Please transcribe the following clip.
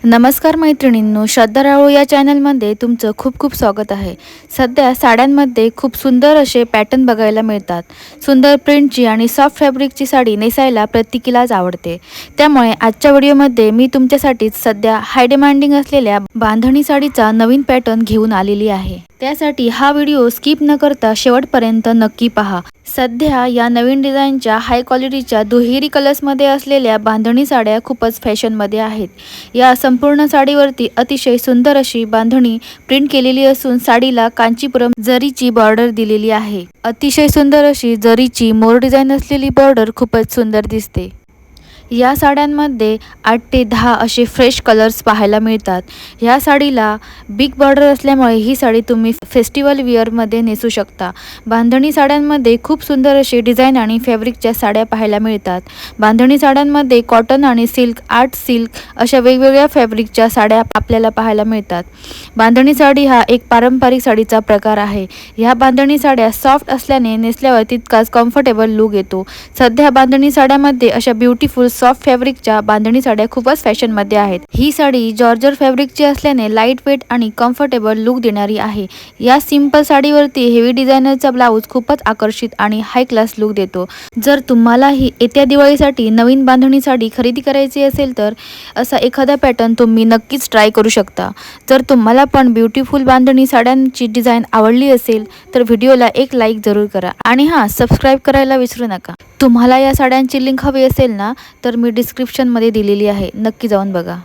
नमस्कार मैत्रिणींनो, श्रद्धा राऊळ या चॅनलमध्ये तुमचं खूप खूप स्वागत आहे। सध्या साड्यांमध्ये खूप सुंदर असे पॅटर्न बघायला मिळतात। सुंदर प्रिंटची आणि सॉफ्ट फॅब्रिकची साडी नेसायला प्रत्येकीलाच आवडते। त्यामुळे आजच्या व्हिडिओमध्ये मी तुमच्यासाठी सध्या हाय डिमांडिंग असलेल्या बांधणी साडीचा नवीन पॅटर्न घेऊन आलेली आहे। त्यासाठी हा व्हिडिओ स्किप न करता शेवटपर्यंत नक्की पहा। सध्या या नवीन डिझाईनच्या हाय क्वालिटीच्या दुहेरी कलर्समध्ये असलेल्या बांधणी साड्या खूपच फॅशनमध्ये आहेत। या संपूर्ण साडीवरती अतिशय सुंदर अशी बांधणी प्रिंट केलेली असून साडीला कांचीपुरम जरीची बॉर्डर दिलेली आहे। अतिशय सुंदर अशी जरीची मोर डिझाइन असलेली बॉर्डर खूपच सुंदर दिसते। या साड्यांमध्ये 8 ते 10 असे फ्रेश कलर्स पाहायला मिळतात। ह्या साडीला बिग बॉर्डर असल्यामुळे ही साडी तुम्ही फेस्टिवल वेअरमध्ये नेसू शकता। बांधणी साड्यांमध्ये खूप सुंदर असे डिझाइन आणि फॅब्रिकच्या साड्या पाहायला मिळतात। बांधणी साड्यांमध्ये कॉटन आणि सिल्क, आर्ट सिल्क अशा वेगवेगळ्या फॅब्रिकच्या साड्या आपल्याला पाहायला मिळतात। बांधणी साडी हा एक पारंपरिक साडीचा प्रकार आहे। ह्या बांधणी साड्या सॉफ्ट असल्याने नेसल्यावर तितकाच कम्फर्टेबल लुक येतो। सध्या बांधणी साड्यामध्ये अशा ब्युटिफुल सॉफ्ट फॅब्रिकच्या बांधणी साड्या खूपच फॅशनमध्ये आहेत। ही साडी जॉर्जर फॅब्रिकची असल्याने लाईट वेट आणि कम्फर्टेबल लुक देणारी आहे। या सिंपल साडीवरती हेवी डिझायनरचा ब्लाउज खूपच आकर्षित आणि हाय क्लास लुक देतो। जर तुम्हालाही येत्या दिवाळीसाठी नवीन बांधणी साडी खरेदी करायची असेल तर असा एखादा पॅटर्न तुम्ही नक्कीच ट्राय करू शकता। जर तुम्हाला पण ब्युटिफुल बांधणी साड्यांची डिझाइन आवडली असेल तर व्हिडिओला एक लाईक जरूर करा आणि हां, सबस्क्राईब करायला विसरू नका। तुम्हाला या साड्यांची लिंक हवी असेल ना तर मी डिस्क्रिप्शनमध्ये दिलेली आहे, नक्की जाऊन बघा।